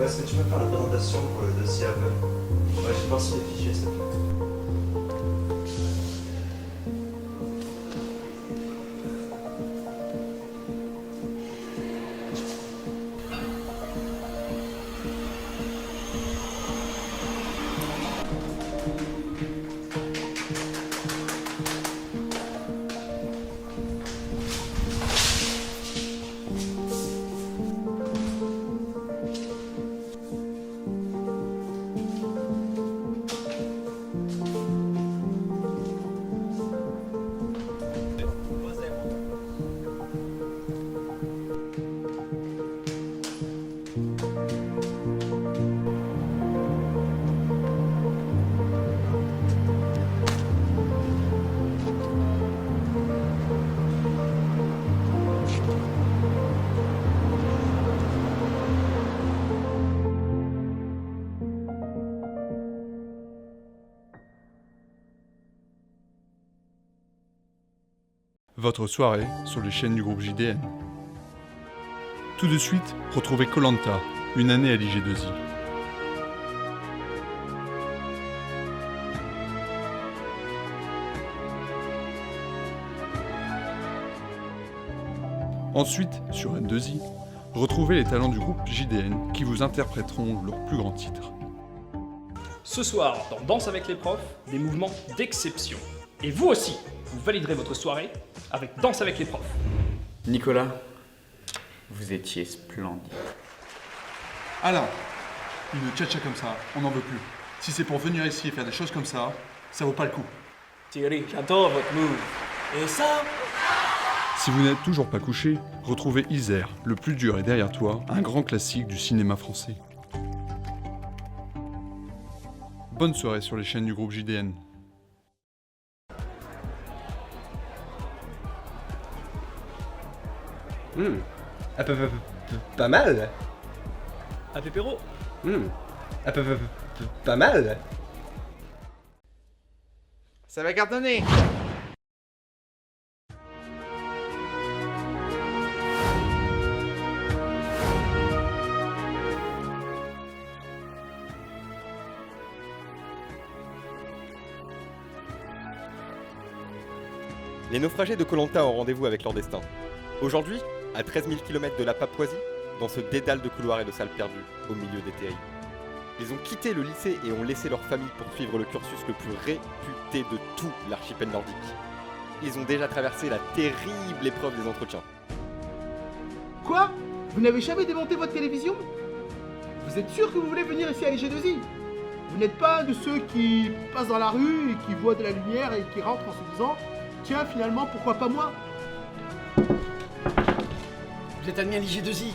est-ce que tu peux faire la présentation pour le dossier Apple? Ouais, j'ai pensé les fichiers, s'il te plaît. Votre soirée sur les chaînes du groupe JDN. Tout de suite, retrouvez koh Lanta, une année à l'IG2I. Ensuite, sur N2I, retrouvez les talents du groupe JDN qui vous interpréteront leurs plus grands titres. Ce soir, dans Danse avec les profs, des mouvements d'exception. Et vous aussi, vous validerez votre soirée avec Danse avec les profs. Nicolas, vous étiez splendide. Alain, une tchatcha comme ça, on n'en veut plus. Si c'est pour venir ici et faire des choses comme ça vaut pas le coup. Thierry, j'adore votre move. Et ça? Si vous n'êtes toujours pas couché, retrouvez Isère, le plus dur est derrière toi, un grand classique du cinéma français. Bonne soirée sur les chaînes du groupe JDN. Pas mal. Un pépéro. Pas mal. Ça va cartonner. Les naufragés de koh Lanta ont rendez-vous avec leur destin. Aujourd'hui, à 13 000 km de la Papouasie, dans ce dédale de couloirs et de salles perdues, au milieu des terrils. Ils ont quitté le lycée et ont laissé leur famille pour suivre le cursus le plus réputé de tout l'archipel nordique. Ils ont déjà traversé la terrible épreuve des entretiens. Quoi? Vous n'avez jamais démonté votre télévision? Vous êtes sûr que vous voulez venir ici à l'IG2I? Vous n'êtes pas de ceux qui passent dans la rue et qui voient de la lumière et qui rentrent en se disant « Tiens, finalement, pourquoi pas moi ?» Vous êtes admis à l'IG2I.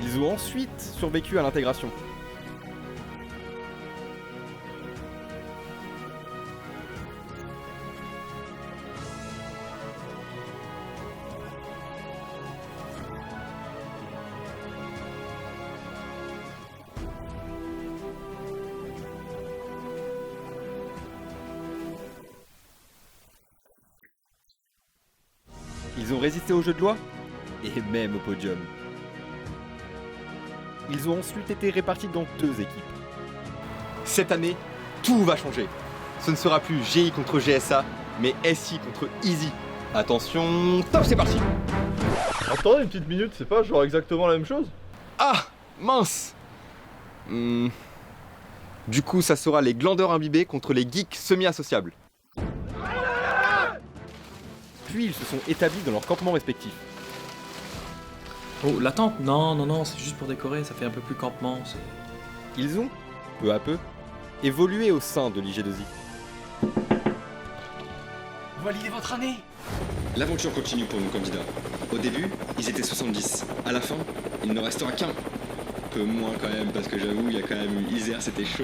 Ils ont ensuite survécu à l'intégration. Ils ont résisté au jeu de loi et même au podium. Ils ont ensuite été répartis dans 2 équipes. Cette année, tout va changer. Ce ne sera plus GI contre GSA, mais SI contre Easy. Attention, top, c'est parti. Attendez une petite minute, c'est pas genre exactement la même chose? Ah, mince. Du coup, ça sera les glandeurs imbibés contre les geeks semi-associables. Puis ils se sont établis dans leurs campements respectifs. Oh, la tente? Non, c'est juste pour décorer, ça fait un peu plus campement. Ils ont, peu à peu, évolué au sein de l'IG2I. Validez votre année. L'aventure continue pour nos candidats. Au début, ils étaient 70. À la fin, il ne restera qu'un. Un peu moins quand même, parce que j'avoue, il y a quand même eu Isère, c'était chaud.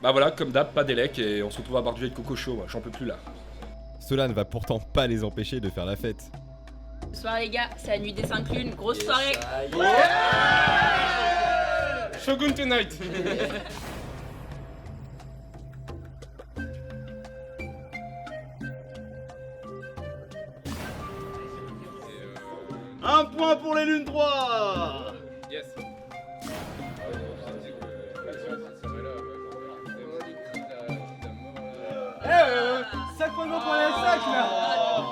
Bah voilà, comme d'hab, pas d'élec et on se retrouve à boire du lait de coco chaud, moi, j'en peux plus là. Cela ne va pourtant pas les empêcher de faire la fête. Ce soir les gars, c'est la nuit des 5 lunes, grosse soirée. Shogun tonight. Un point pour les lunes 3. Yes. Sacrement pour les sacs là.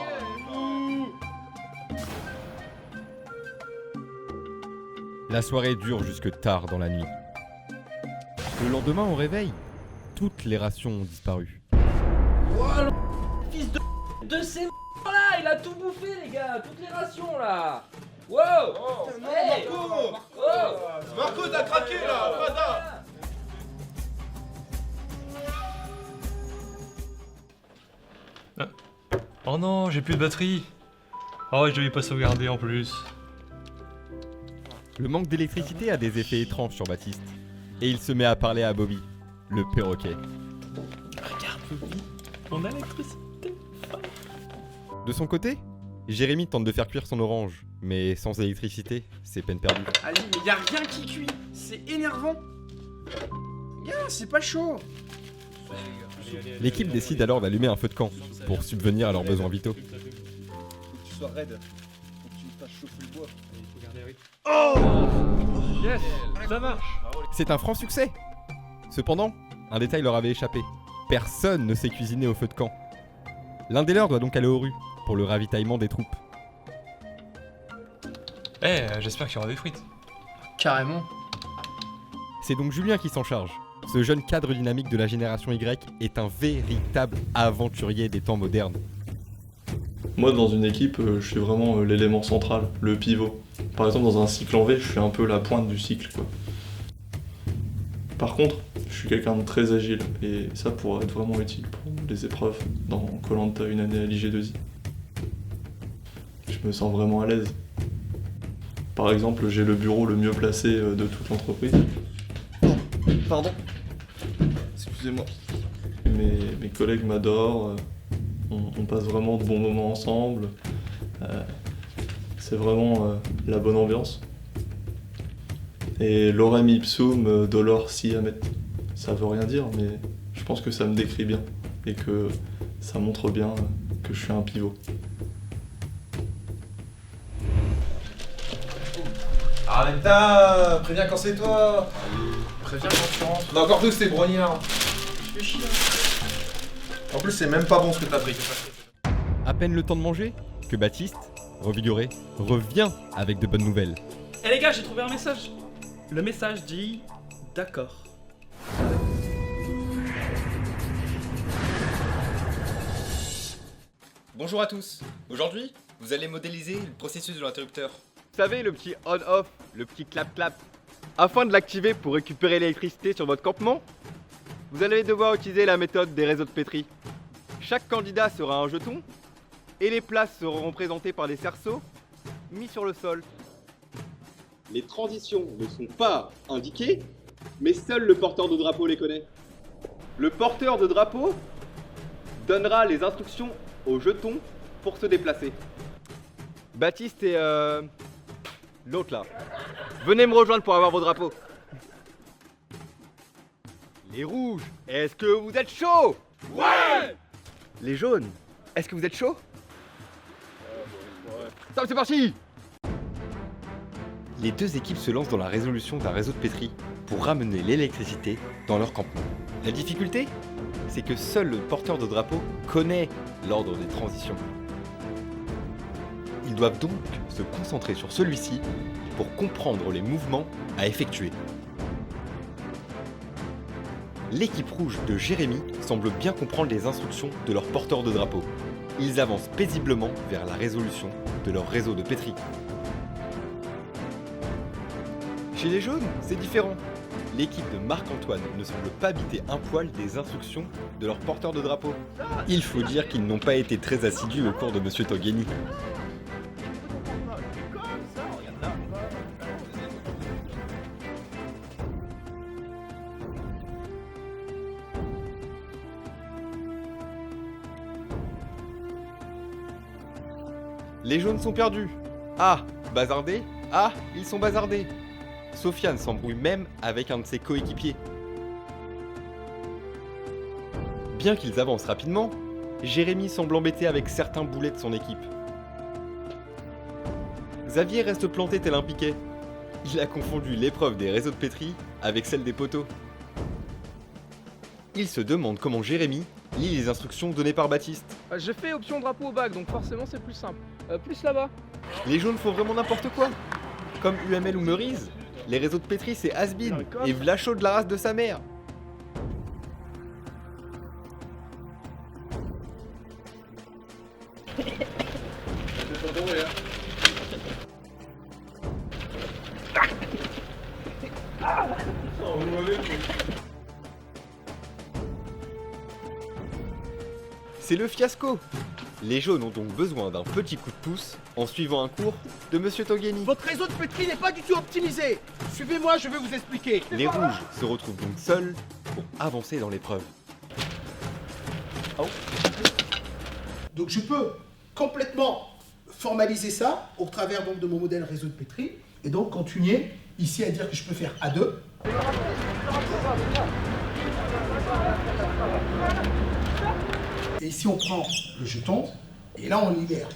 La soirée dure jusque tard dans la nuit. Le lendemain au réveil, toutes les rations ont disparu. Fils de ces là, il a tout bouffé les gars, toutes les rations là. Wow. Hey Marco, t'as craqué là, Fada. Oh non, j'ai plus de batterie. Oh, je devais pas sauvegarder en plus. Le manque d'électricité a des effets étranges sur Baptiste. Et il se met à parler à Bobby, le perroquet. Regarde Bobby, on a l'électricité. De son côté, Jérémy tente de faire cuire son orange, mais sans électricité, c'est peine perdue. Ali, mais y a rien qui cuit, c'est énervant. Gars, c'est pas chaud. L'équipe décide alors d'allumer un feu de camp pour subvenir à leurs besoins vitaux. Faut que tu sois raide. Faut que tu me fasses chauffer le bois. Yes, ça marche. C'est un franc succès. Cependant, un détail leur avait échappé. Personne ne sait cuisiner au feu de camp. L'un des leurs doit donc aller aux rues pour le ravitaillement des troupes. J'espère qu'il y aura des frites. Carrément. C'est donc Julien qui s'en charge. Ce jeune cadre dynamique de la génération Y est un véritable aventurier des temps modernes. Moi, dans une équipe, je suis vraiment l'élément central, le pivot. Par exemple, dans un cycle en V, je suis un peu la pointe du cycle, quoi. Par contre, je suis quelqu'un de très agile, et ça pourrait être vraiment utile pour les épreuves dans Koh-Lanta une année à l'IG2I. Je me sens vraiment à l'aise. Par exemple, j'ai le bureau le mieux placé de toute l'entreprise. Pardon. Excusez-moi. Mes collègues m'adorent, on passe vraiment de bons moments ensemble. C'est vraiment la bonne ambiance. Et lorem ipsum dolor si amet. Ça veut rien dire, mais je pense que ça me décrit bien et que ça montre bien que je suis un pivot. Arlenta, préviens quand c'est toi. Préviens quand tu rentres. On a encore tous ces brognards. Je fais chier. En plus, c'est même pas bon ce que t'as pris. À peine le temps de manger que Baptiste, revigoré, revient avec de bonnes nouvelles. Eh les gars, j'ai trouvé un message. Le message dit d'accord. Bonjour à tous. Aujourd'hui, vous allez modéliser le processus de l'interrupteur. Vous savez, le petit on-off, le petit clap-clap. Afin de l'activer pour récupérer l'électricité sur votre campement, vous allez devoir utiliser la méthode des réseaux de Petri. Chaque candidat sera un jeton et les places seront représentées par des cerceaux mis sur le sol. Les transitions ne sont pas indiquées, mais seul le porteur de drapeau les connaît. Le porteur de drapeau donnera les instructions aux jetons pour se déplacer. Baptiste et l'autre là, venez me rejoindre pour avoir vos drapeaux. Les rouges, est-ce que vous êtes chauds? Ouais! Les jaunes, est-ce que vous êtes chauds? Ça, c'est parti! Les deux équipes se lancent dans la résolution d'un réseau de Petri pour ramener l'électricité dans leur campement. La difficulté, c'est que seul le porteur de drapeau connaît l'ordre des transitions. Ils doivent donc se concentrer sur celui-ci pour comprendre les mouvements à effectuer. L'équipe rouge de Jérémy semble bien comprendre les instructions de leur porteur de drapeau. Ils avancent paisiblement vers la résolution de leur réseau de Petri. Chez les jaunes, c'est différent. L'équipe de Marc-Antoine ne semble pas biter un poil des instructions de leur porteur de drapeau. Il faut dire qu'ils n'ont pas été très assidus au cours de Monsieur Togheni. Les jaunes sont perdus. Ah, bazardés. Ah, ils sont bazardés. Sofiane s'embrouille même avec un de ses coéquipiers. Bien qu'ils avancent rapidement, Jérémy semble embêté avec certains boulets de son équipe. Xavier reste planté tel un piquet. Il a confondu l'épreuve des réseaux de pétri avec celle des poteaux. Il se demande comment Jérémy lit les instructions données par Baptiste. J'ai fait option drapeau au bac, donc forcément c'est plus simple. Plus là-bas. Les jaunes font vraiment n'importe quoi. Comme UML ou Meurize, les réseaux de pétri c'est has-been et Vlacho de la race de sa mère. C'est le fiasco. Les jaunes ont donc besoin d'un petit coup de pouce en suivant un cours de Monsieur Togheni. Votre réseau de pétri n'est pas du tout optimisé. Suivez-moi, je vais vous expliquer. Les rouges se retrouvent donc seuls pour avancer dans l'épreuve. Donc je peux complètement formaliser ça au travers donc de mon modèle réseau de pétri et donc continuer ici à dire que je peux faire A2. Et ici on prend le jeton et là on libère.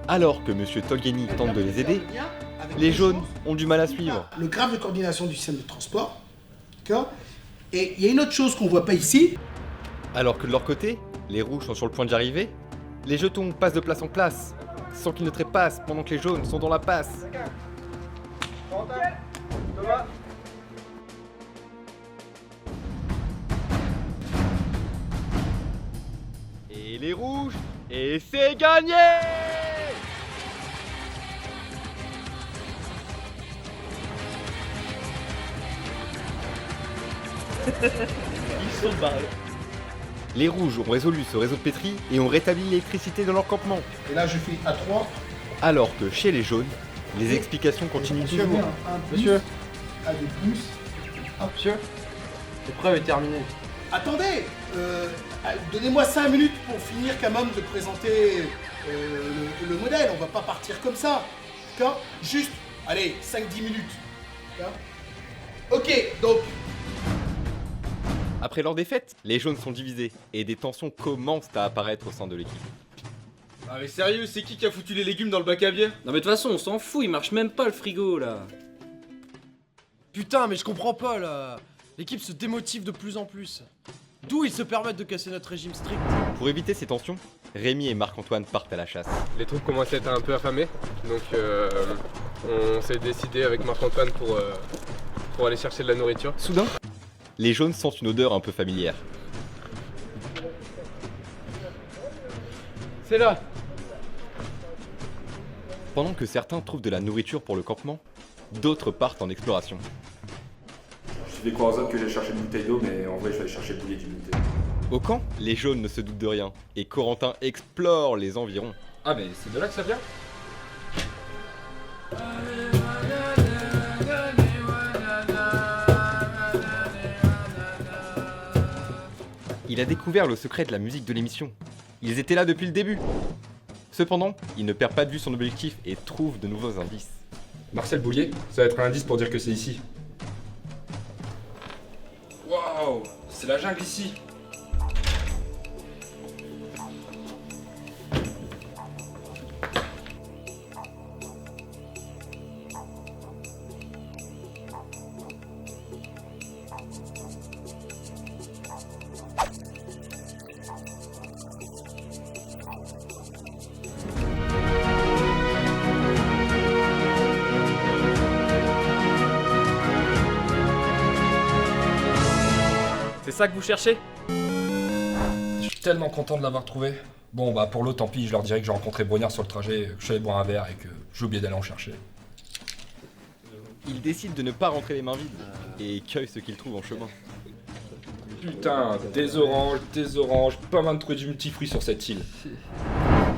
Alors que Monsieur Togheni tente de les aider, les jaunes ont du mal à suivre. Le graphe de coordination du système de transport, d'accord. Et il y a une autre chose qu'on voit pas ici. Alors que de leur côté, les rouges sont sur le point d'y arriver, les jetons passent de place en place, sans qu'ils ne trépassent pendant que les jaunes sont dans la passe. Et les rouges, et c'est gagné! Ils sont barrés. Les rouges ont résolu ce réseau de pétri et ont rétabli l'électricité dans leur campement. Et là je fais A3. Alors que chez les jaunes, les explications continuent toujours. Monsieur. A2+. Monsieur, l'épreuve est terminée. Attendez, donnez-moi 5 minutes pour finir quand même de présenter le modèle. On va pas partir comme ça. D'accord? Juste, allez, 5-10 minutes. D'accord? Ok, donc. Après leur défaite, les jaunes sont divisés et des tensions commencent à apparaître au sein de l'équipe. Ah mais sérieux, c'est qui a foutu les légumes dans le bac à bière? Non mais de toute façon on s'en fout, il marche même pas le frigo là. Putain mais je comprends pas là. L'équipe se démotive de plus en plus. D'où ils se permettent de casser notre régime strict? Pour éviter ces tensions, Rémi et Marc-Antoine partent à la chasse. Les troupes commencent à être un peu affamées, donc on s'est décidé avec Marc-Antoine pour aller chercher de la nourriture. Soudain, les jaunes sentent une odeur un peu familière. C'est là. Pendant que certains trouvent de la nourriture pour le campement, d'autres partent en exploration. Je vais croire aux autres que j'ai cherché une bouteille d'eau, mais en vrai je vais aller chercher le boulier d'une bouteille. Au camp, les jaunes ne se doutent de rien, et Corentin explore les environs. Ah mais c'est de là que ça vient? Il a découvert le secret de la musique de l'émission. Ils étaient là depuis le début. Cependant, il ne perd pas de vue son objectif et trouve de nouveaux indices. Marcel Boulier, ça va être un indice pour dire que c'est ici. Waouh, c'est la jungle ici. C'est ça que vous cherchez? Je suis tellement content de l'avoir trouvé. Bon bah pour l'autre tant pis, je leur dirai que j'ai rencontré Brognard sur le trajet, que je suis allé boire un verre et que j'ai oublié d'aller en chercher. Il décide de ne pas rentrer les mains vides et cueille ce qu'il trouve en chemin. Putain, des oranges, pas mal de trucs du multifruit sur cette île.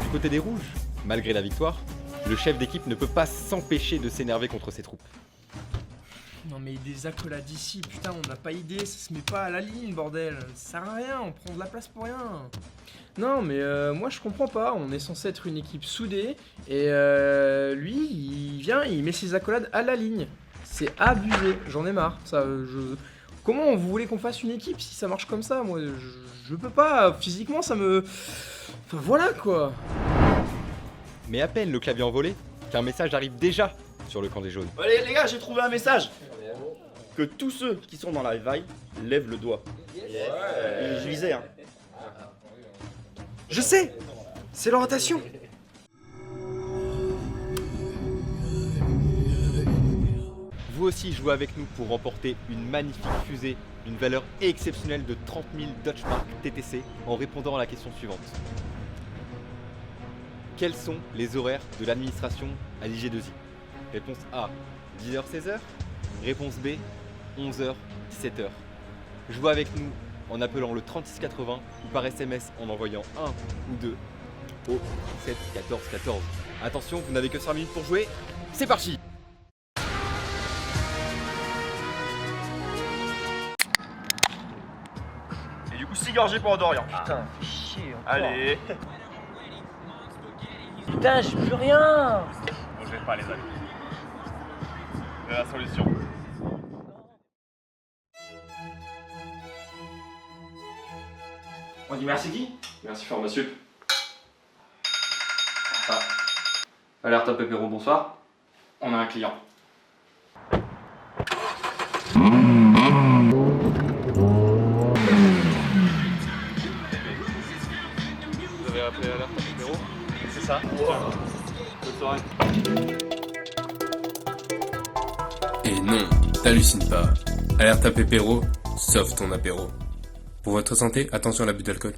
Du côté des rouges, malgré la victoire, le chef d'équipe ne peut pas s'empêcher de s'énerver contre ses troupes. Non mais des accolades ici, putain, on n'a pas idée, ça se met pas à la ligne, bordel. Ça sert à rien, on prend de la place pour rien. Non mais moi je comprends pas, on est censé être une équipe soudée et lui il vient, il met ses accolades à la ligne. C'est abusé, j'en ai marre. Comment vous voulez qu'on fasse une équipe si ça marche comme ça? Moi je peux pas, physiquement ça me... Enfin voilà quoi. Mais à peine le clavier envolé, qu'un message arrive déjà sur le camp des jaunes. Allez les gars, j'ai trouvé un message. Que tous ceux qui sont dans la revive lèvent le doigt. Je lisais hein. Je sais, c'est l'orientation. Vous aussi jouez avec nous pour remporter une magnifique fusée d'une valeur exceptionnelle de 30 000 Deutschmark TTC en répondant à la question suivante. Quels sont les horaires de l'administration à l'IG2I? Réponse A, 10h-16h. Réponse B, 11h-17h. Jouez avec nous en appelant le 3680 ou par SMS en envoyant 1 ou 2 au 7 14 14. Attention, vous n'avez que 5 minutes pour jouer. C'est parti! Et du coup 6 gorgées pour Dorian. Putain, fais chier encore. Allez. Putain, j'ai plus rien. Bon, je vais pas les amis. C'est la solution. On dit merci qui? Merci Formasup. Ah. Alerte à Pépéro, bonsoir. On a un client. Vous avez appelé Alerte à Pépéro? C'est ça. Bonne soirée. Et non, t'hallucines pas. Alerte à Pépéro, sauf ton apéro. Pour votre santé, attention à l'abus d'alcool.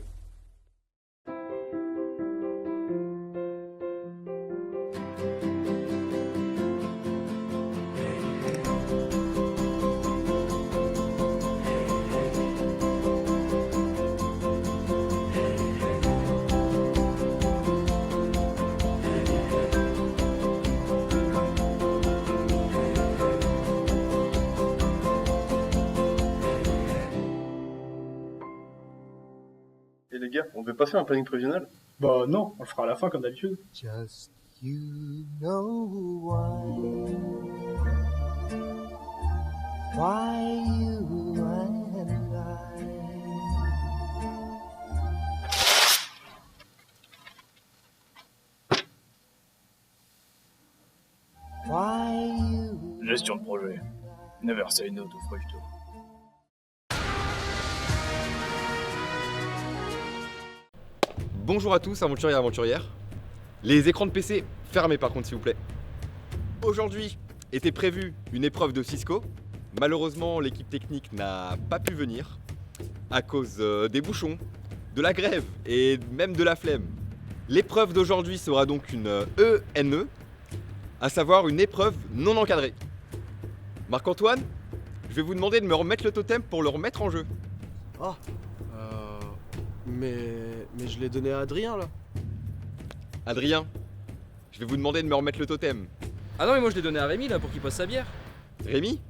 Et les gars, on veut pas faire un planning prévisionnel? Bah non, on le fera à la fin comme d'habitude. Just you know why you and Gestion de projet. Never say no to Fructo. Bonjour à tous, aventuriers et aventurières. Les écrans de PC fermés par contre s'il vous plaît. Aujourd'hui était prévue une épreuve de Cisco. Malheureusement l'équipe technique n'a pas pu venir à cause des bouchons, de la grève et même de la flemme. L'épreuve d'aujourd'hui sera donc une ENE, à savoir une épreuve non encadrée. Marc-Antoine, je vais vous demander de me remettre le totem pour le remettre en jeu. Ah, mais je l'ai donné à Adrien là. Adrien, je vais vous demander de me remettre le totem. Ah non mais moi je l'ai donné à Rémi là pour qu'il pose sa bière. Rémi,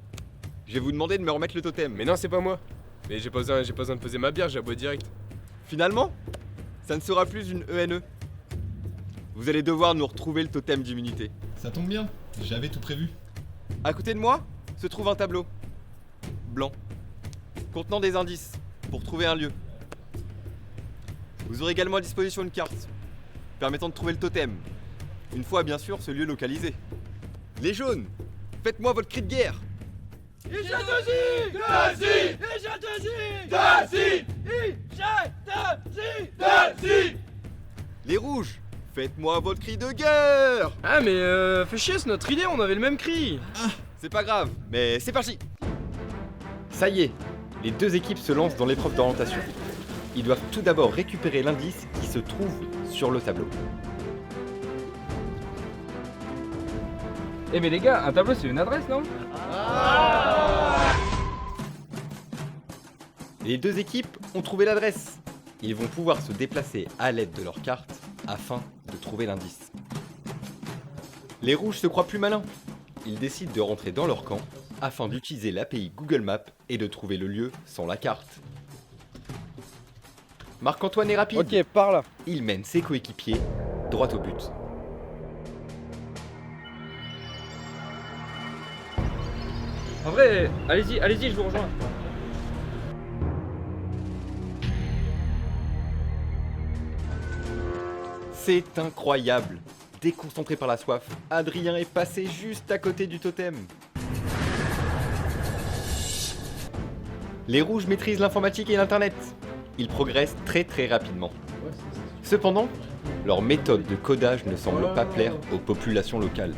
je vais vous demander de me remettre le totem. Mais non, c'est pas moi. Mais j'ai pas besoin de poser ma bière, j'ai la boîte direct. Finalement, ça ne sera plus une ENE. Vous allez devoir nous retrouver le totem d'immunité. Ça tombe bien, j'avais tout prévu. À côté de moi se trouve un tableau blanc contenant des indices pour trouver un lieu. Vous aurez également à disposition une carte permettant de trouver le totem, une fois bien sûr ce lieu localisé. Les jaunes, faites-moi votre cri de guerre. Les rouges, faites-moi votre cri de guerre. Ah mais fais chier, c'est notre idée, on avait le même cri. C'est pas grave, mais c'est parti. Ça y est, les deux équipes se lancent dans l'épreuve d'orientation. Ils doivent tout d'abord récupérer l'indice qui se trouve sur le tableau. Eh mais les gars, un tableau c'est une adresse non? Les deux équipes ont trouvé l'adresse. Ils vont pouvoir se déplacer à l'aide de leur carte afin de trouver l'indice. Les rouges se croient plus malins. ils décident de rentrer dans leur camp afin d'utiliser l'API Google Maps et de trouver le lieu sans la carte. Marc-Antoine est rapide. Ok, par là. Il mène ses coéquipiers droit au but. En vrai, allez-y, je vous rejoins. C'est incroyable. Déconcentré par la soif, Adrien est passé juste à côté du totem. Les rouges maîtrisent l'informatique et l'internet. Ils progressent très rapidement. Cependant, leur méthode de codage ne semble pas plaire aux populations locales.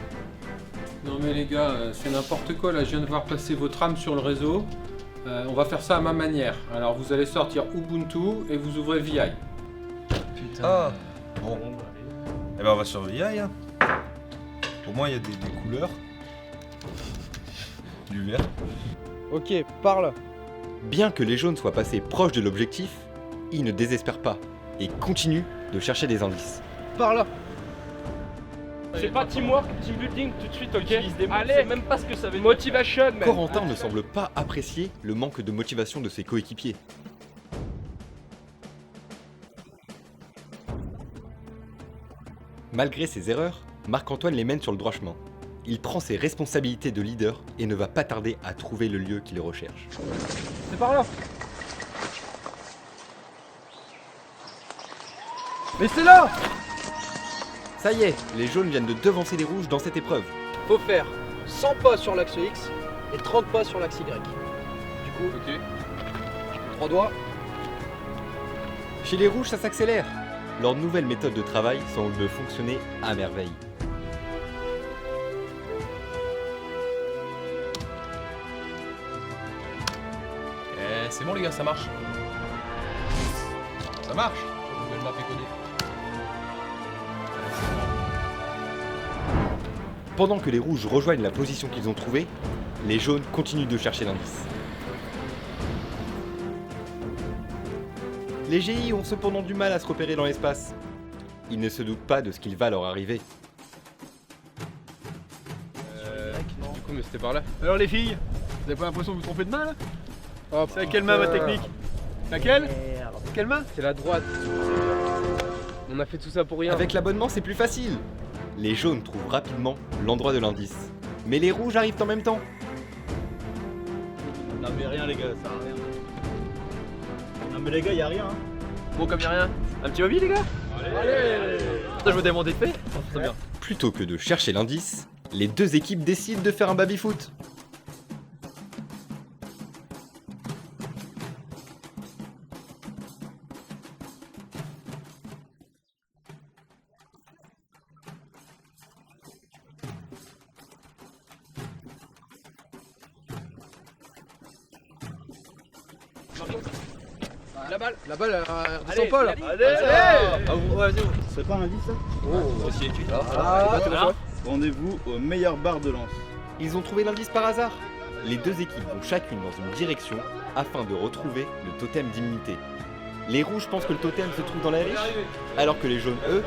Non mais les gars, c'est n'importe quoi là, je viens de voir passer votre âme sur le réseau. On va faire ça à ma manière. Alors vous allez sortir Ubuntu et vous ouvrez VI. Putain. Ah, bon. Eh ben on va sur VI, hein. Au moins il y a des couleurs. Du vert. Ok, par là. Bien que les jaunes soient passés proches de l'objectif, ils ne désespèrent pas et continuent de chercher des indices. Par là. C'est pas teamwork, team building tout de suite, ok? Allez, même pas ce que ça veut dire. Motivation, même. Corentin ne semble pas apprécier le manque de motivation de ses coéquipiers. Malgré ses erreurs, Marc-Antoine les mène sur le droit chemin. Il prend ses responsabilités de leader et ne va pas tarder à trouver le lieu qu'il recherche. C'est par là. Mais c'est là! Ça y est, les jaunes viennent de devancer les rouges dans cette épreuve. Faut faire 100 pas sur l'axe X et 30 pas sur l'axe Y. Du coup, 3 doigts. Chez les rouges, ça s'accélère. Leur nouvelle méthode de travail semble fonctionner à merveille. C'est bon les gars, ça marche. Ça marche. Google Maps est codé. Pendant que les rouges rejoignent la position qu'ils ont trouvée, les jaunes continuent de chercher l'indice. Les GI ont cependant du mal à se repérer dans l'espace. Ils ne se doutent pas de ce qu'il va leur arriver. Du coup, mais c'était par là. Alors les filles, vous avez pas l'impression de vous tromper de main là? C'est à quelle main ma technique? Laquelle? Quelle main? C'est la droite. On a fait tout ça pour rien. Avec l'abonnement, c'est plus facile. Les jaunes trouvent rapidement l'endroit de l'indice. Mais les rouges arrivent en même temps. Non mais rien les gars, ça sert à rien. Non mais les gars, y'a rien. Hein. Bon comme y'a rien, un petit hobby les gars? Allez. Je vous demandais de fait. Très bien. Plutôt que de chercher l'indice, les deux équipes décident de faire un baby-foot. La balle, redescend pas là. Vas-y. C'est pas un indice ça? Oh, aussi écrit. Rendez-vous au meilleur bar de lance. Ils ont trouvé l'indice par hasard. Les deux équipes vont chacune dans une direction afin de retrouver le totem d'immunité. Les rouges pensent que le totem se trouve dans la riche, alors que les jaunes, eux,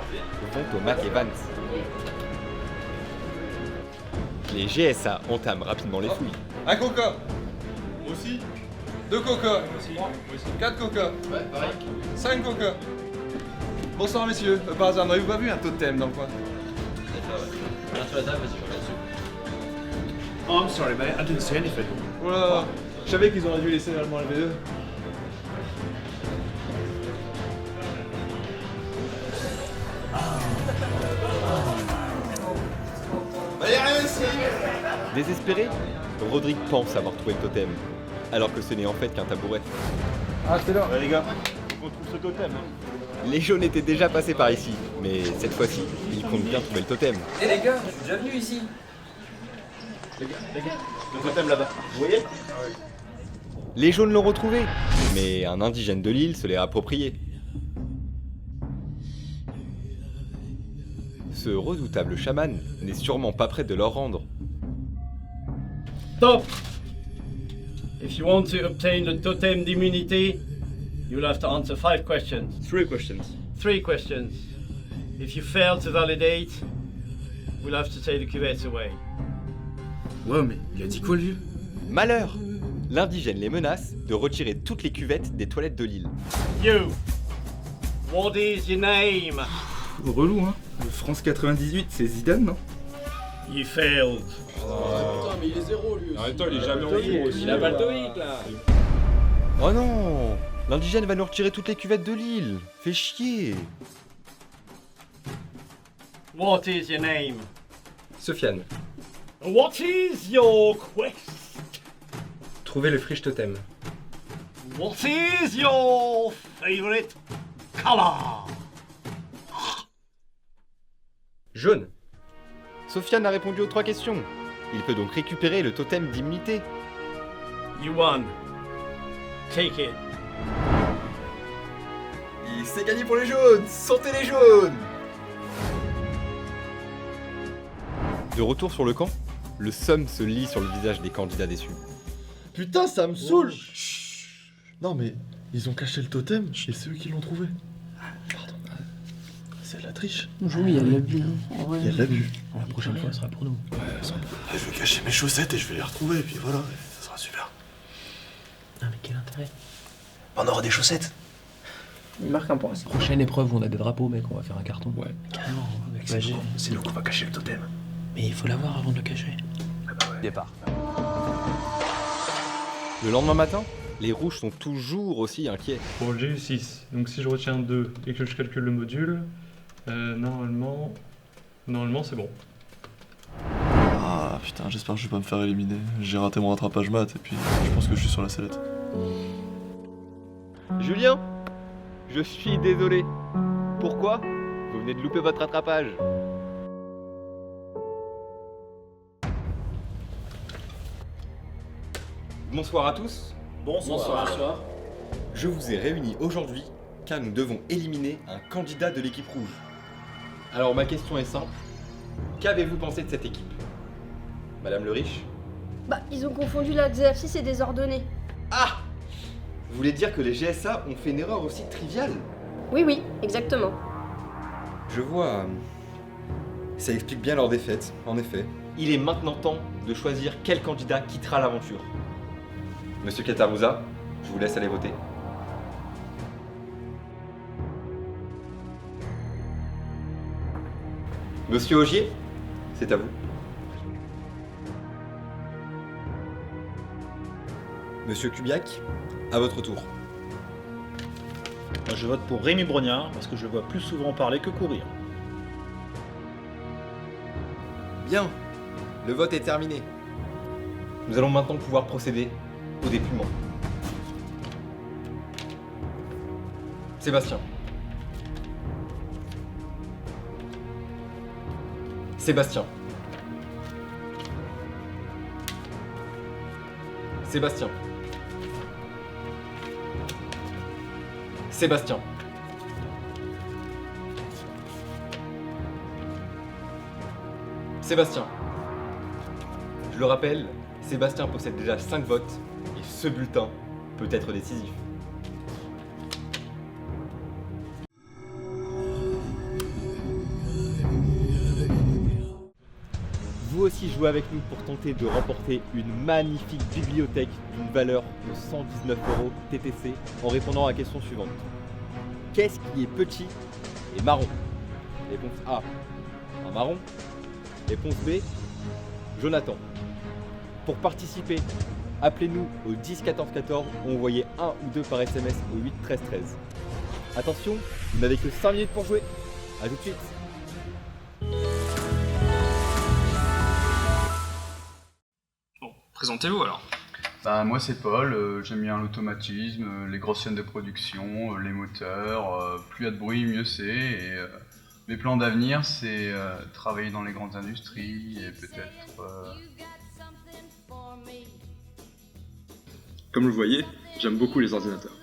vont au Mac Evans. Les GSA entament rapidement les fouilles. Un coca. Aussi. 2 coca. 4 coca. 5 coca. Bonsoir messieurs. Par hasard, n'avez-vous pas vu un totem dans le coin? Oh, I'm sorry mate, I didn't see anything. Voilà. Je savais qu'ils auraient dû laisser l'allemand LV2. Désespéré, Rodrigue pense avoir trouvé le totem, alors que ce n'est en fait qu'un tabouret. Ah, c'est là. Ouais, les gars, on trouve ce totem. Les jaunes étaient déjà passés par ici, mais cette fois-ci, ils comptent bien trouver le totem. Eh les gars, je suis déjà venu ici. Les gars, le totem là-bas, vous voyez? Les jaunes l'ont retrouvé, mais un indigène de l'île se l'est approprié. Ce redoutable chaman n'est sûrement pas prêt de leur rendre. Stop! If you want to obtain the totem d'immunity, you'll have to answer 5 questions. 3 questions. 3 questions. If you fail to validate, we'll have to take the cuvette away. Ouais, mais il a dit quoi, le vieux? Malheur! L'indigène les menace de retirer toutes les cuvettes des toilettes de l'île. You! What is your name? Relou, hein. Le France 98, c'est Zidane, non? You failed. Putain, mais il est zéro lui aussi. Arrête-toi, il est jamais en cours aussi. Il a pas le TOEIC là. Oh non! L'indigène va nous retirer toutes les cuvettes de l'île. Fais chier. What is your name? Sofiane. What is your quest? Trouver le friche totem. What is your favorite color? Jaune. Sofiane a répondu aux 3 questions. Il peut donc récupérer le totem d'immunité. You won. Take it. Et c'est gagné pour les jaunes. Sortez les jaunes. De retour sur le camp, le seum se lit sur le visage des candidats déçus. Putain, ça me saoule. Non mais, ils ont caché le totem et c'est eux qui l'ont trouvé. Pardon. C'est de la triche. Oui, il y a de l'abus. Il y a de l'abus. La prochaine fois, ce sera pour nous. Je vais cacher mes chaussettes et je vais les retrouver et puis voilà, ça sera super. Ah, mais quel intérêt? On aura des chaussettes. Il marque un point. Prochaine épreuve où on a des drapeaux, mec, on va faire un carton. Ouais. Carrément, avec magie. C'est nous qu'on va cacher le totem. Mais il faut l'avoir avant de le cacher. Départ. Le lendemain matin, les rouges sont toujours aussi inquiets. Bon, j'ai eu 6. Donc si je retiens 2 et que je calcule le module, normalement c'est bon. Ah putain, j'espère que je vais pas me faire éliminer. J'ai raté mon rattrapage maths et puis je pense que je suis sur la sellette. Julien, je suis désolé. Pourquoi? Vous venez de louper votre rattrapage. Bonsoir à tous. Bonsoir. Je vous ai réunis aujourd'hui car nous devons éliminer un candidat de l'équipe rouge. Alors ma question est simple. Qu'avez-vous pensé de cette équipe? Madame le Riche? Bah, ils ont confondu la XF6 et des ordonnées. Ah! Vous voulez dire que les GSA ont fait une erreur aussi triviale? Oui, exactement. Je vois. Ça explique bien leur défaite, en effet. Il est maintenant temps de choisir quel candidat quittera l'aventure. Monsieur Katarouza, je vous laisse aller voter. Monsieur Augier, c'est à vous. Monsieur Kubiak, à votre tour. Moi, je vote pour Rémi Brognard parce que je le vois plus souvent parler que courir. Bien, le vote est terminé. Nous allons maintenant pouvoir procéder au dépouillement. Sébastien. Sébastien. Sébastien. Sébastien. Sébastien. Je le rappelle, Sébastien possède déjà 5 votes et ce bulletin peut être décisif. Vous aussi jouez avec nous pour tenter de remporter une magnifique bibliothèque d'une valeur de 119 € TTC en répondant à la question suivante. Qu'est-ce qui est petit et marron? Réponse A, un marron. Réponse B, Jonathan. Pour participer, appelez-nous au 10 14 14 ou envoyez 1 ou 2 par SMS au 8 13 13. Attention, vous n'avez que 5 minutes pour jouer. A tout de suite. Présentez-vous alors. Bah, moi c'est Paul, j'aime bien l'automatisme, les grosses chaînes de production, les moteurs, plus il y a de bruit mieux c'est, et mes plans d'avenir c'est travailler dans les grandes industries et peut-être... Comme vous le voyez, j'aime beaucoup les ordinateurs.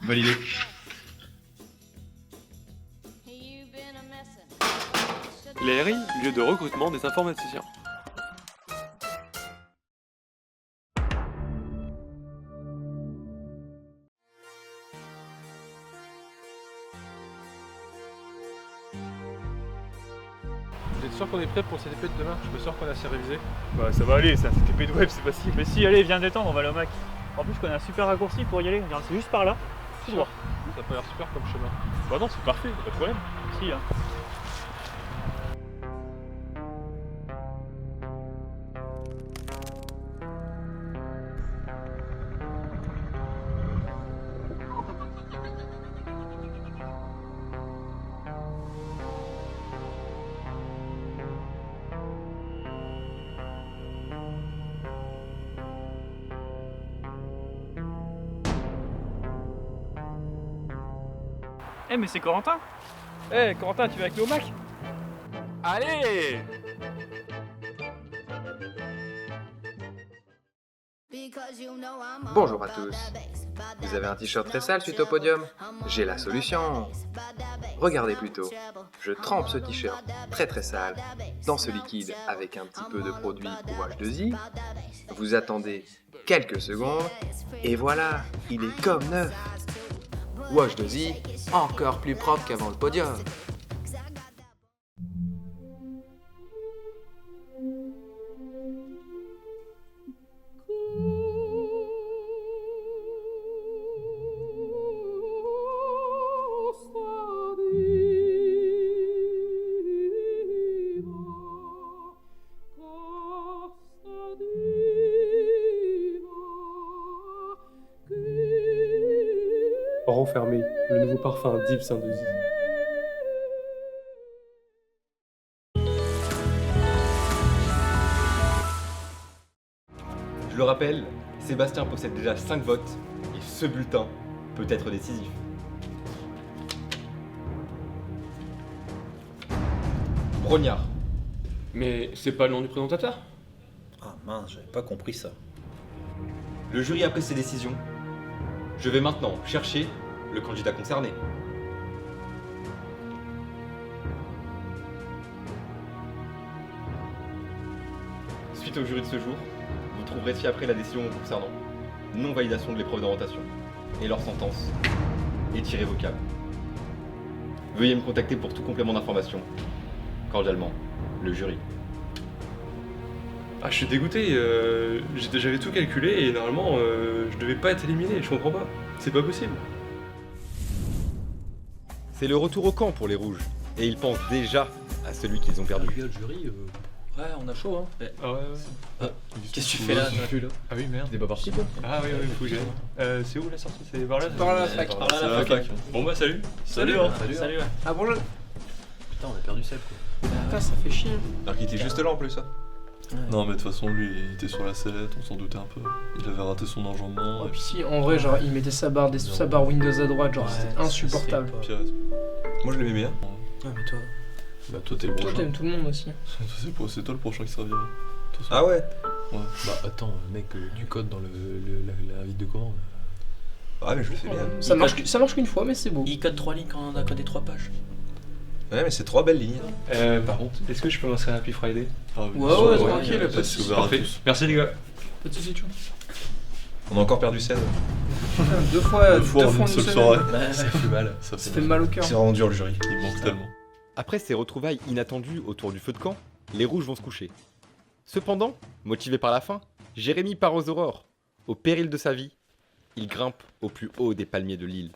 Validé. L'ARI, lieu de recrutement des informaticiens. Vous êtes sûr qu'on est prêt pour cette épée de demain. Je suis pas sûr qu'on a assez révisé. Bah ça va aller, ça, cette épée de web, c'est facile. Mais si, allez, viens détendre, on va aller au Mac. En plus, je connais un super raccourci pour y aller. Regarde, c'est juste par là. Tout droit. Ça a pas l'air super comme chemin. Bah non, c'est parfait, pas de problème. Si, hein. Eh mais c'est Corentin. Eh Corentin, tu vas avec nous au Mac? Allez! Bonjour à tous. Vous avez un t-shirt très sale suite au podium? J'ai la solution. Regardez plutôt. Je trempe ce t-shirt très très sale dans ce liquide avec un petit peu de produit Wash2Z. Vous attendez quelques secondes et voilà, il est comme neuf. Wash2Z, encore plus propre qu'avant le podium. Renfermé, le nouveau parfum d'Yves Saint-Denis. Je le rappelle, Sébastien possède déjà 5 votes et ce bulletin peut être décisif. Brognard. Mais c'est pas le nom du présentateur? Ah mince, j'avais pas compris ça. Le jury a pris ses décisions. Je vais maintenant chercher le candidat concerné. Suite au jury de ce jour, vous trouverez ci-après la décision concernant non-validation de l'épreuve d'orientation et leur sentence est irrévocable. Veuillez me contacter pour tout complément d'information. Cordialement, le jury. Ah, je suis dégoûté, j'avais tout calculé et normalement je devais pas être éliminé, je comprends pas. C'est pas possible. C'est le retour au camp pour les rouges et ils pensent déjà à celui qu'ils ont perdu. Le jury, ouais, on a chaud, hein. Ah ouais, ouais. Qu'est-ce que tu fais là, Ah oui, merde. T'es pas parti. Ah oui, faut que j'aille. C'est où la sortie? C'est par là? Par là, la fac. Par là, la fac. Bon bah salut. Salut. Salut. Ah bon, putain, on a perdu Seb quoi. Putain, ça fait chier. Alors qu'il était juste là en plus, ça. Non mais de toute façon lui il était sur la sellette, on s'en doutait un peu. Il avait raté son enjambement. Et puis si, en vrai, genre, il mettait sa barre Windows à droite, genre, c'était insupportable. Moi je l'aimais bien. Ouais, mais toi. Bah toi t'es le prochain. Toi t'aimes tout le monde aussi. C'est toi le prochain qui sera viré. Ah ouais? Ouais. Bah attends, mec, du code dans l'invite de commande. Ah mais je le fais bien. Ça marche qu'une fois, mais c'est beau. Il code 3 lignes quand on a codé 3 pages. Ouais mais c'est 3 belles lignes. Par contre, est-ce que je peux m'inscrire à Happy Friday? Ouais, tranquille, pas de soucis. Parfait. Merci les gars. Pas de soucis, tu vois. On a encore perdu 16. Deux fois en une seule soirée. Ça fait mal. Ça fait mal au cœur. C'est vraiment dur le jury. Il manque tellement. Après ces retrouvailles inattendues autour du feu de camp, les rouges vont se coucher. Cependant, motivé par la faim, Jérémy part aux aurores. Au péril de sa vie, il grimpe au plus haut des palmiers de l'île.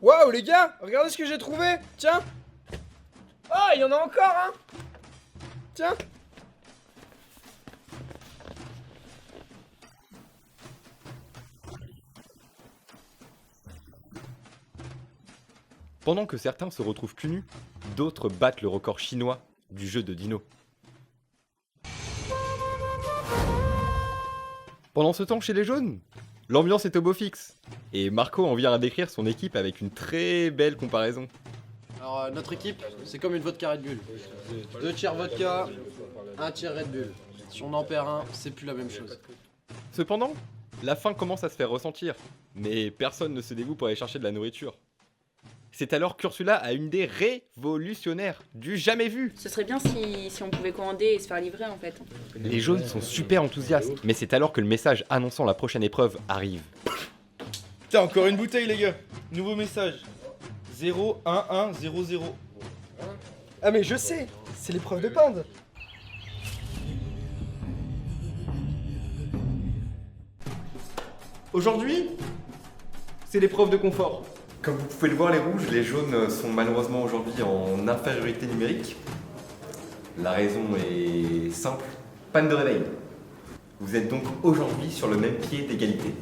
Waouh les gars, regardez ce que j'ai trouvé. Tiens. Ah, il y en a encore, hein. Tiens. Pendant que certains se retrouvent cul nus, d'autres battent le record chinois du jeu de dino. Pendant ce temps, chez les jaunes, l'ambiance est au beau fixe. Et Marco en vient à décrire son équipe avec une très belle comparaison. Alors notre équipe, c'est comme une vodka Red Bull. 2 tiers vodka, 1 tiers Red Bull. Si on en perd un, c'est plus la même chose. Cependant, la faim commence à se faire ressentir, mais personne ne se dévoue pour aller chercher de la nourriture. C'est alors qu'Ursula a une idée révolutionnaire, du jamais vu. Ce serait bien si on pouvait commander et se faire livrer en fait. Les jaunes sont super enthousiastes, mais c'est alors que le message annonçant la prochaine épreuve arrive. Putain, encore une bouteille les gars. Nouveau message. 01100. Ah mais je sais, c'est l'épreuve de pinde. Aujourd'hui, c'est l'épreuve de confort. Comme vous pouvez le voir, les rouges, les jaunes sont malheureusement aujourd'hui en infériorité numérique. La raison est simple, panne de réveil. Vous êtes donc aujourd'hui sur le même pied d'égalité.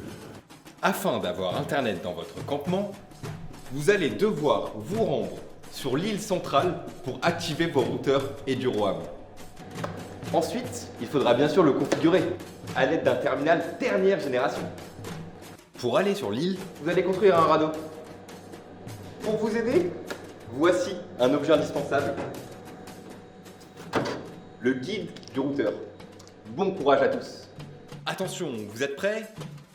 Afin d'avoir internet dans votre campement, vous allez devoir vous rendre sur l'île centrale pour activer vos routeurs EduroAM. Ensuite, il faudra bien sûr le configurer à l'aide d'un terminal dernière génération. Pour aller sur l'île, vous allez construire un radeau. Pour vous aider, voici un objet indispensable. Le guide du routeur. Bon courage à tous. Attention, vous êtes prêts?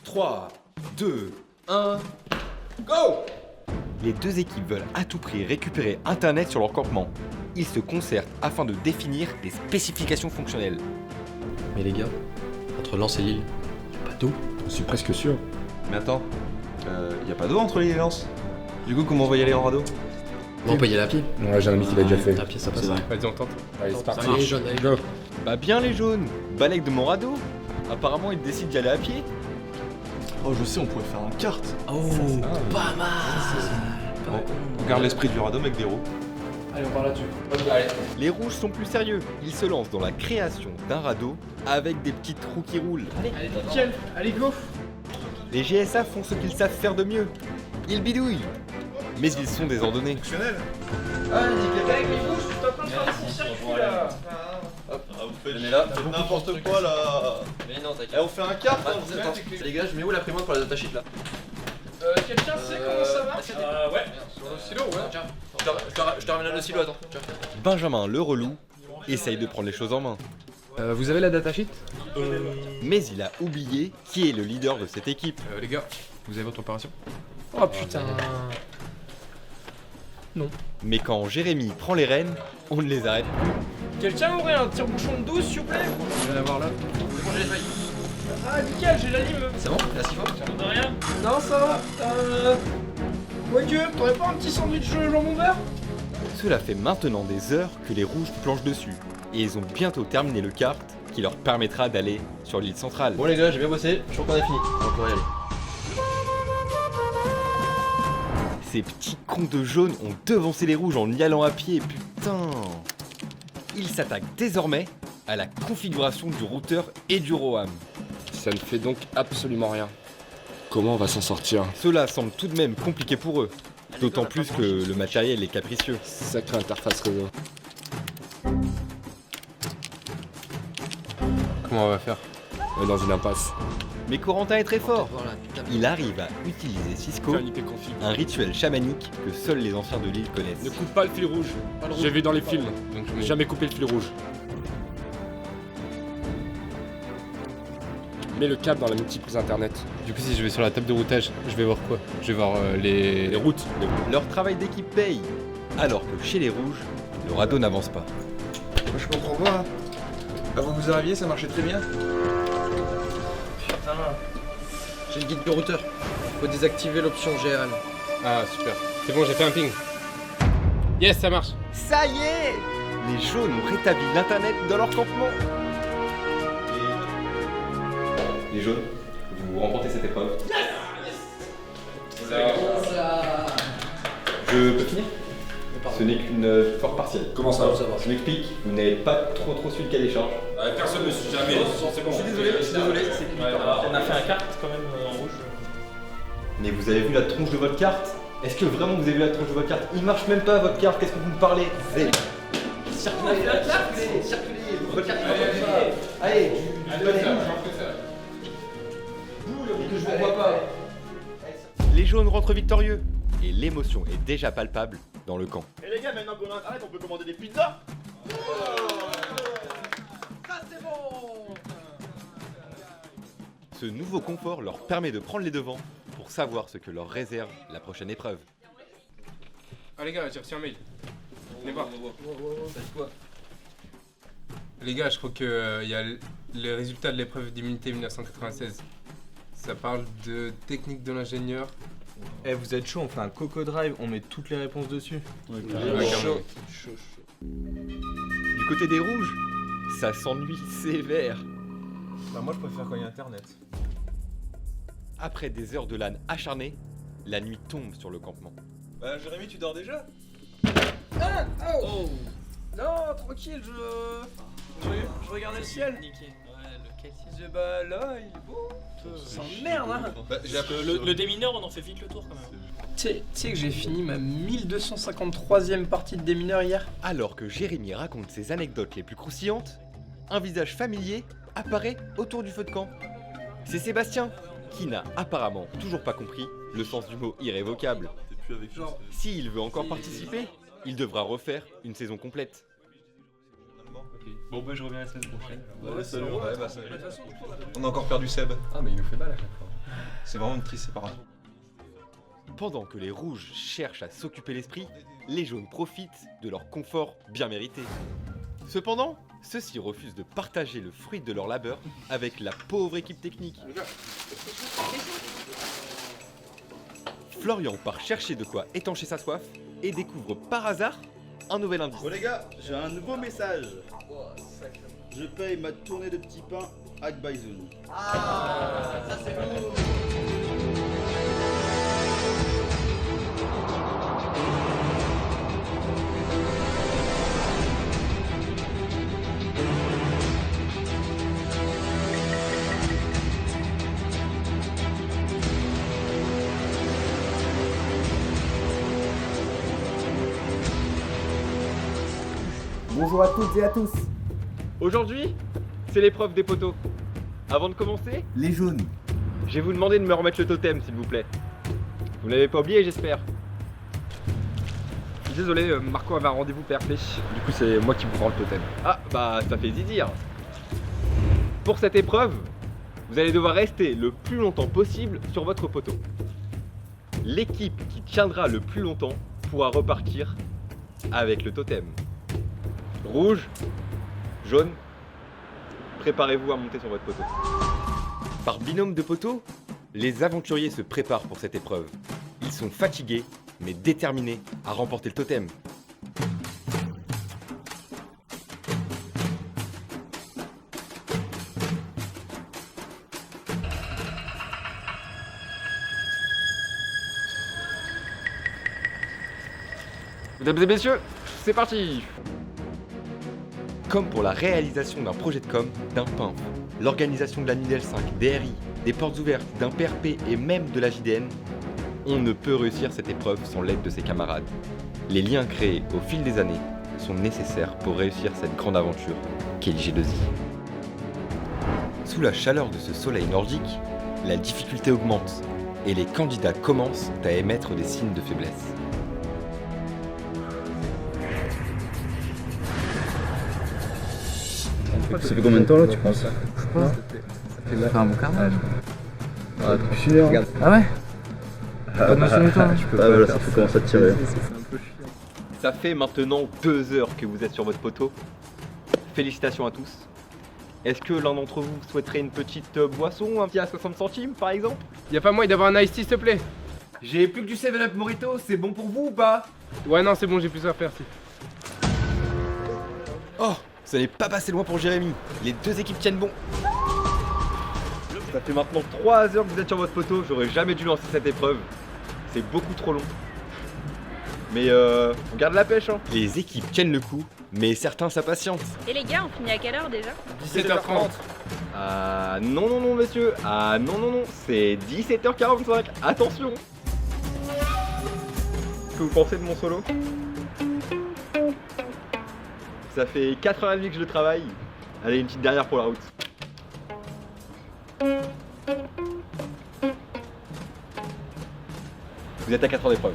3, 2, 1, go! Les deux équipes veulent à tout prix récupérer Internet sur leur campement. Ils se concertent afin de définir des spécifications fonctionnelles. Mais les gars, entre Lens et Lille, y'a pas d'eau? Je suis presque sûr. Mais attends, y a pas d'eau entre Lille et Lens? Du coup, comment on va y aller en radeau? On peut y aller à pied. Ouais, j'ai un ami qui l'a déjà fait. À pied, ça passe. Vas-y, on tente. Allez, c'est parti. Allez, les jaunes, allez. Go. Bah bien les jaunes, balèque de mon radeau. Apparemment, ils décident d'y aller à pied. Oh, je sais, on pourrait faire un kart. Oh, pas mal. Bon, on garde l'esprit du radeau avec des roues. Allez, on part là-dessus. Allez. Les rouges sont plus sérieux. Ils se lancent dans la création d'un radeau avec des petites roues qui roulent. Allez, nickel. Allez, go. Les GSA font ce qu'ils savent faire de mieux. Ils bidouillent. Mais ils sont désordonnés. Ah, nickel. Avec les rouges, tu t'en faire des circuits là. Vous faites n'importe quoi là. Mais non, t'inquiète. Eh, on fait un kart. Attends, les gars, je mets où la prémande pour la datasheet là? Quelqu'un sait comment ça marche? Ouais. Sur le silo, ouais. Tiens, je te ramène le silo, attends. Tiens. Benjamin, le relou, essaye de prendre les choses en main. Vous avez la datasheet? Mais il a oublié qui est le leader de cette équipe. Les gars, vous avez votre opération? Oh putain. Non. Mais quand Jérémy prend les rênes, on ne les arrête plus. Quelqu'un aurait un tire-bouchon de 12 s'il vous plaît? Je vais l'avoir là. C'est bon, j'ai les feuilles. Ah nickel, j'ai la lime. C'est bon? Là, s'il faut? De rien. Non, ça va. Quoique, t'aurais pas un petit sandwich jambon beurre? Cela fait maintenant des heures que les rouges planchent dessus. Et ils ont bientôt terminé le kart qui leur permettra d'aller sur l'île centrale. Bon les gars, j'ai bien bossé, je crois qu'on a fini. On peut y aller. Ces petits cons de jaune ont devancé les rouges en y allant à pied, putain. Ils s'attaquent désormais à la configuration du routeur EduroAM. Ça ne fait donc absolument rien. Comment on va s'en sortir? Cela semble tout de même compliqué pour eux, d'autant plus que le matériel est capricieux. Sacrée interface réseau. Comment on va faire? On est dans une impasse. Mais Corentin est très fort. Il arrive à utiliser Cisco, un rituel chamanique que seuls les anciens de l'île connaissent. Ne coupe pas le fil rouge. J'ai vu dans les films, donc je n'ai jamais coupé le fil rouge. Mets le câble dans la multiprise internet. Du coup, si je vais sur la table de routage, je vais voir quoi? Je vais voir les routes. Leur travail d'équipe paye, alors que chez les rouges, le radeau n'avance pas. Moi je comprends pas. Hein. Avant que vous arriviez, ça marchait très bien. Putain. J'ai le guide du routeur. Faut désactiver l'option GRM. Ah, super. C'est bon, j'ai fait un ping. Yes, ça marche. Ça y est! Les jaunes ont rétabli l'internet dans leur campement. Les jaunes, vous remportez cette épreuve. Je peux finir? Ce n'est qu'une forte partielle. Comment ça? Je m'explique, vous n'avez pas trop su le cahier des charges. Personne ne suit jamais. C'est bon. Je suis désolé, On a fait un kart quand même en rouge. Mais vous avez vu la tronche de votre carte? Est-ce que vraiment vous avez vu la tronche de votre carte? Il marche même pas votre carte, qu'est-ce que vous me parlez? Circulez, circulez, votre carte il marche pas. Allez, et que je vous vois pas. Les jaunes rentrent victorieux et l'émotion est déjà palpable dans le camp. Et les gars, maintenant qu'on a internet, on peut commander des pizzas. Ça c'est bon. Ce nouveau confort leur permet de prendre les devants pour savoir ce que leur réserve la prochaine épreuve. Ah les gars, j'ai reçu un mail. Venez voir. Ça dit quoi? Les gars, je crois que y a les résultats de l'épreuve d'immunité 1996. Ça parle de technique de l'ingénieur. Eh, vous êtes chaud, on fait un Coco Drive, on met toutes les réponses dessus. Ouais, chaud. Du côté des rouges, ça s'ennuie sévère. Bah moi je préfère quand il y a internet. Après des heures de LAN acharnées, la nuit tombe sur le campement. Bah Jérémy, tu dors déjà? Ah oh. Non, tranquille, je regardais le ciel. Bah là, il est beau. Ça merde, hein. Bah, Le démineur, on en fait vite le tour quand même. Tu sais que j'ai fini ma 1253e partie de démineur hier. Alors que Jérémy raconte ses anecdotes les plus croustillantes, un visage familier apparaît autour du feu de camp. C'est Sébastien, qui n'a apparemment toujours pas compris le sens du mot irrévocable. S'il veut encore participer, il devra refaire une saison complète. Bon bah je reviens la semaine prochaine. Ouais, salut. Ouais, bah, salut. On a encore perdu Seb. Ah mais il nous fait mal à chaque fois. C'est vraiment une triste séparation. Pendant que les rouges cherchent à s'occuper l'esprit, les jaunes profitent de leur confort bien mérité. Cependant, ceux-ci refusent de partager le fruit de leur labeur avec la pauvre équipe technique. Florian part chercher de quoi étancher sa soif et découvre par hasard un nouvel indice. Bon les gars, j'ai un nouveau message. Je paye ma tournée de petits pains à Gbaizun. Ah, ça c'est beau. Bonjour à toutes et à tous. Aujourd'hui, c'est l'épreuve des poteaux. Avant de commencer, les jaunes. Je vais vous demander de me remettre le totem, s'il vous plaît. Vous l'avez pas oublié, j'espère. Désolé, Marco avait un rendez-vous PRP. Du coup, c'est moi qui vous rends le totem. Ah, bah ça fait zizir. Pour cette épreuve, vous allez devoir rester le plus longtemps possible sur votre poteau. L'équipe qui tiendra le plus longtemps pourra repartir avec le totem. Rouge, jaune, préparez-vous à monter sur votre poteau. Par binôme de poteaux, les aventuriers se préparent pour cette épreuve. Ils sont fatigués, mais déterminés à remporter le totem. Mesdames et messieurs, c'est parti! Comme pour la réalisation d'un projet de com, d'un PINF, l'organisation de la nuit L5, des RI, des portes ouvertes, d'un PRP et même de la JDN, on ne peut réussir cette épreuve sans l'aide de ses camarades. Les liens créés au fil des années sont nécessaires pour réussir cette grande aventure qu'est l'IG2I. Sous la chaleur de ce soleil nordique, la difficulté augmente et les candidats commencent à émettre des signes de faiblesse. Ça fait combien de temps là tu penses? Ça fait un bon quart d'heure. Ah, regarde. Ah ouais? Pas de notion du temps. Ah voilà, ça fait commencer à tirer. Ça fait maintenant 2 heures que vous êtes sur votre poteau. Félicitations à tous. Est-ce que l'un d'entre vous souhaiterait une petite boisson, un petit à 60 centimes par exemple? Y'a pas moyen d'avoir un iced tea s'il te plaît? J'ai plus que du 7-Up Morito, c'est bon pour vous ou pas? Ouais non c'est bon, j'ai plus à faire si. Oh, ça n'est pas passé loin pour Jérémy. Les deux équipes tiennent bon. Ça fait maintenant 3 heures que vous êtes sur votre poteau, j'aurais jamais dû lancer cette épreuve. C'est beaucoup trop long. Mais on garde la pêche hein. Les équipes tiennent le coup, mais certains s'impatientent. Et les gars, on finit à quelle heure déjà? 17h30. Ah non non non messieurs, ah non non non, c'est 17h45, attention. Qu'est-ce que vous pensez de mon solo? Ça fait 4h30 que je le travaille. Allez, une petite dernière pour la route. Vous êtes à 4 heures d'épreuve.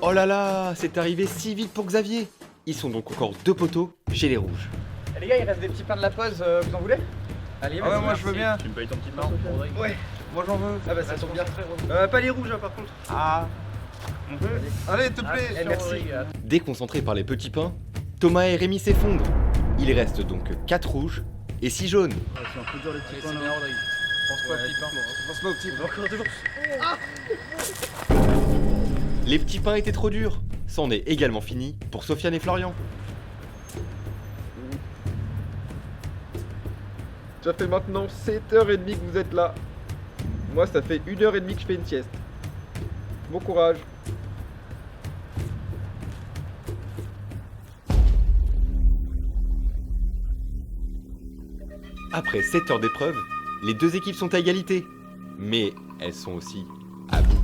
Oh là là, c'est arrivé si vite pour Xavier. Ils sont donc encore 2 poteaux chez les rouges. Eh, les gars, il reste des petits pains de la pause, vous en voulez? Allez, Ah ouais, moi je veux bien. Tu me payes ton petit pain? Ouais, moi j'en veux. Ah bah ça tombe bien. Pas les rouges hein, par contre. Ah. Allez, te plaît. Eh, merci. Déconcentrés par les petits pains, Thomas et Rémi s'effondrent. Il reste donc 4 rouges et 6 jaunes. C'est un peu dur les petits pains là. Pense pas au petit pain. Pense pas au petit pain. Encore deux. Les petits pains étaient trop durs. C'en est également fini pour Sofiane et Florian. Ça fait maintenant 7h30 que vous êtes là. Moi, ça fait 1h30 que je fais une sieste. Bon courage. Après 7 heures d'épreuve, les deux équipes sont à égalité. Mais elles sont aussi à bout.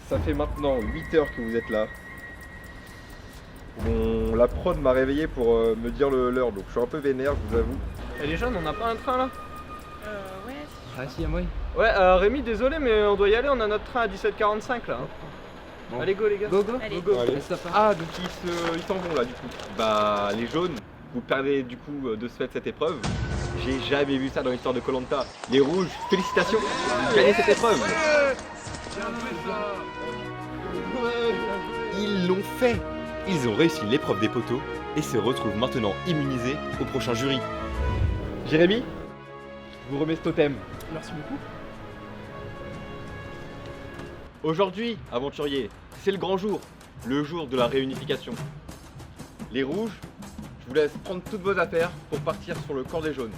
Ça fait maintenant 8 heures que vous êtes là. Bon, la prod m'a réveillé pour me dire l'heure, donc je suis un peu vénère, je vous avoue. Et les jeunes, on n'a pas un train là? Ouais. Ah si, y'a moyen. Ouais, Rémi, désolé, mais on doit y aller, on a notre train à 17h45 là. Bon. Allez, go les gars. Go. Allez. Ah, donc ils s'en vont là du coup. Bah, les jaunes, vous perdez du coup de ce fait cette épreuve. J'ai jamais vu ça dans l'histoire de Koh-Lanta. Les rouges, félicitations, vous gagnez cette épreuve. Ils l'ont fait. Ils ont réussi l'épreuve des poteaux et se retrouvent maintenant immunisés au prochain jury. Jérémy, je vous remets ce totem. Merci beaucoup. Aujourd'hui, aventuriers, c'est le grand jour, le jour de la réunification. Les rouges, je vous laisse prendre toutes vos affaires pour partir sur le camp des jaunes.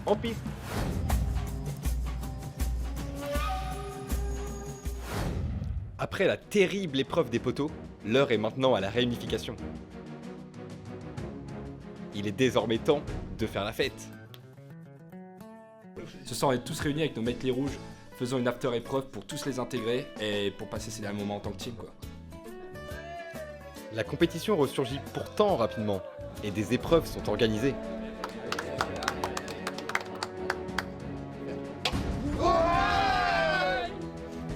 En piste. Après la terrible épreuve des poteaux, l'heure est maintenant à la réunification. Il est désormais temps de faire la fête. Ce soir, on est tous réunis avec nos mecs les rouges, faisant une after épreuve pour tous les intégrer et pour passer ces derniers moments en tant que team, quoi. La compétition ressurgit pourtant rapidement et des épreuves sont organisées.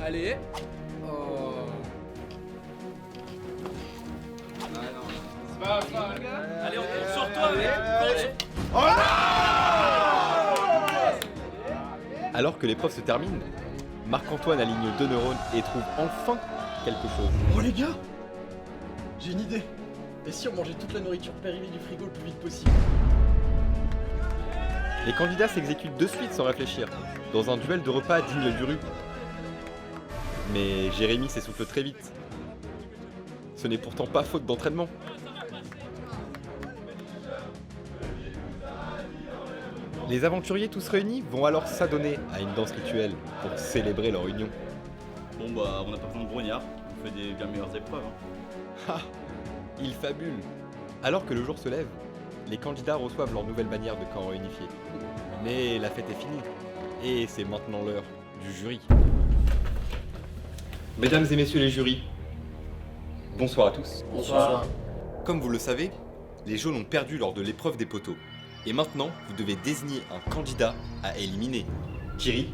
Allez. Oh. Allez, on compte sur toi, mec. Alors que l'épreuve se termine, Marc-Antoine aligne 2 neurones et trouve enfin quelque chose. Oh les gars, j'ai une idée. Et si on mangeait toute la nourriture périmée du frigo le plus vite possible? Les candidats s'exécutent de suite sans réfléchir, dans un duel de repas digne du rue. Mais Jérémy s'essouffle très vite. Ce n'est pourtant pas faute d'entraînement. Les aventuriers tous réunis vont alors s'adonner à une danse rituelle pour célébrer leur union. Bon bah on n'a pas besoin de brognard, on fait des bien meilleures épreuves. Ha! Ils fabulent. Alors que le jour se lève, les candidats reçoivent leur nouvelle bannière de camp réunifié. Mais la fête est finie, et c'est maintenant l'heure du jury. Mesdames et messieurs les jurys, bonsoir à tous. Bonsoir. Comme vous le savez, les jaunes ont perdu lors de l'épreuve des poteaux. Et maintenant, vous devez désigner un candidat à éliminer. Kiri,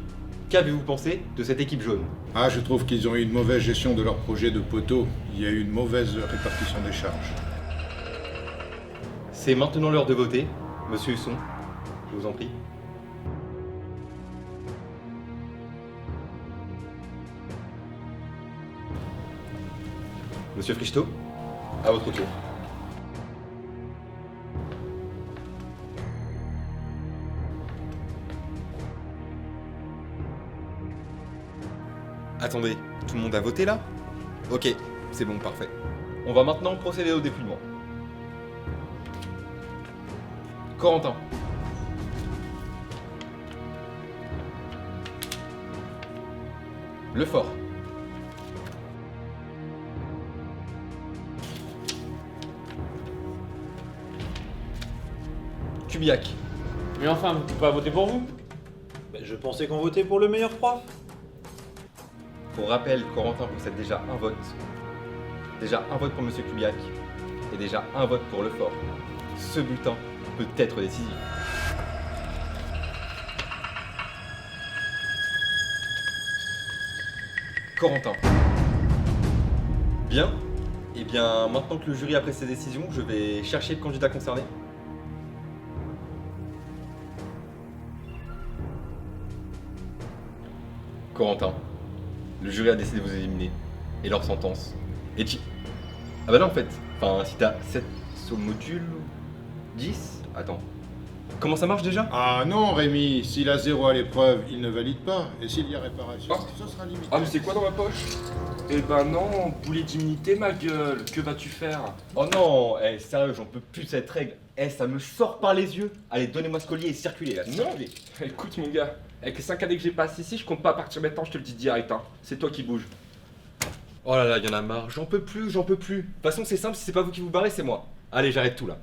qu'avez-vous pensé de cette équipe jaune? Ah, je trouve qu'ils ont eu une mauvaise gestion de leur projet de poteau. Il y a eu une mauvaise répartition des charges. C'est maintenant l'heure de voter. Monsieur Husson, je vous en prie. Monsieur Frichto, à votre tour. Attendez, tout le monde a voté là? Ok, c'est bon, parfait. On va maintenant procéder au dépouillement. Corentin. Lefort. Kubiak. Mais enfin, vous pouvez pas voter pour vous? Je pensais qu'on votait pour le meilleur prof. Pour rappel, Corentin possède déjà un vote. Déjà un vote pour Monsieur Kubiak. Et déjà un vote pour Lefort. Ce bulletin peut être décisif. Corentin. Bien. Eh bien, maintenant que le jury a pris ses décisions, je vais chercher le candidat concerné. Corentin, le jury a décidé de vous éliminer. Et leur sentence est Ah bah non en fait, enfin si t'as 7 sur le module, 10 Attends. Comment ça marche déjà? Ah non Rémi, s'il a 0 à l'épreuve, il ne valide pas. Et s'il y a réparation, ce sera limité. Ah mais c'est quoi dans ma poche? Eh ben non, boulet d'immunité ma gueule, que vas-tu faire? Oh non, sérieux, j'en peux plus de cette règle. Ça me sort par les yeux. Allez, donnez-moi ce collier et circulez là. Non, écoute mon gars, avec les 5 années que j'ai passées ici, je compte pas partir maintenant, je te le dis direct, hein. C'est toi qui bouges. Oh là là, y'en a marre, j'en peux plus, j'en peux plus. De toute façon, c'est simple, si c'est pas vous qui vous barrez, c'est moi. Allez, j'arrête tout là.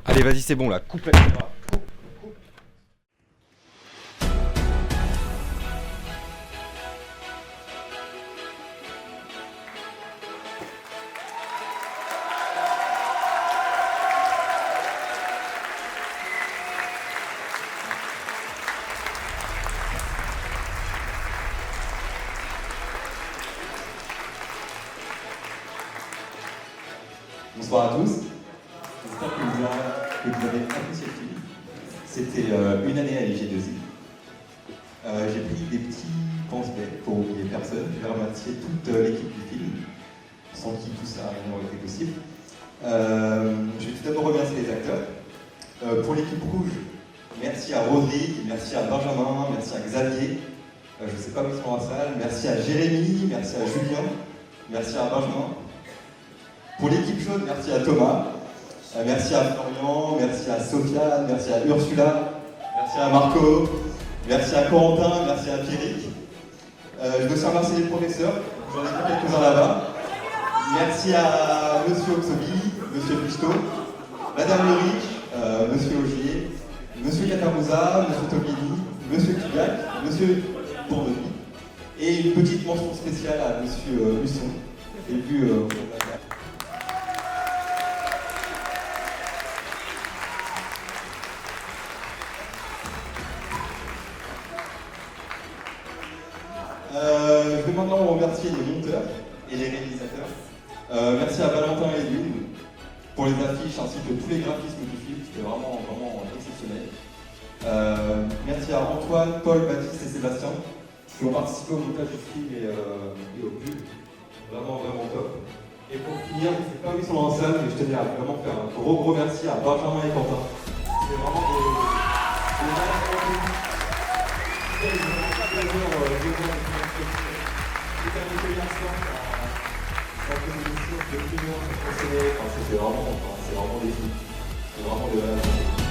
Allez, vas-y, c'est bon là, coupe la caméra. Bonsoir à tous, j'espère que vous avez apprécié le film. C'était une année à l'IG2I. J'ai pris des petits pense-bêtes pour oublier personne. Je vais remercier toute l'équipe du film, sans qui tout ça n'aurait été possible. Je vais tout d'abord remercier les acteurs. Pour l'équipe rouge, merci à Rodrigue, merci à Benjamin, merci à Xavier. Je ne sais pas où ils sont en salle. Merci à Jérémy, merci à Julien, merci à Benjamin. Pour l'équipe jaune, merci à Thomas, merci à Florian, merci à Sofiane, merci à Ursula, merci à Marco, merci à Corentin, merci à Pierrick. Je veux aussi remercier les professeurs, j'en ai vu quelques-uns là-bas. Merci à Monsieur Oxobi, Monsieur Busto, Madame Lerich, Monsieur Augier, Monsieur Catarouza, Monsieur Tobini, Monsieur Kigac, Monsieur Bourdoni, et une petite mention spéciale à Monsieur Husson, et puis je vais maintenant remercier les monteurs et les réalisateurs. Merci à Valentin et Lune pour les affiches ainsi que tous les graphismes du film, c'était vraiment exceptionnel. Merci à Antoine, Paul, Baptiste et Sébastien qui ont participé au montage du film et au pub. Vraiment top. Et pour finir, je ne sais pas où ils sont en salle, mais je tenais à vraiment faire un gros merci à Benjamin et Quentin. C'est vraiment c'est vraiment des films. C'est vraiment des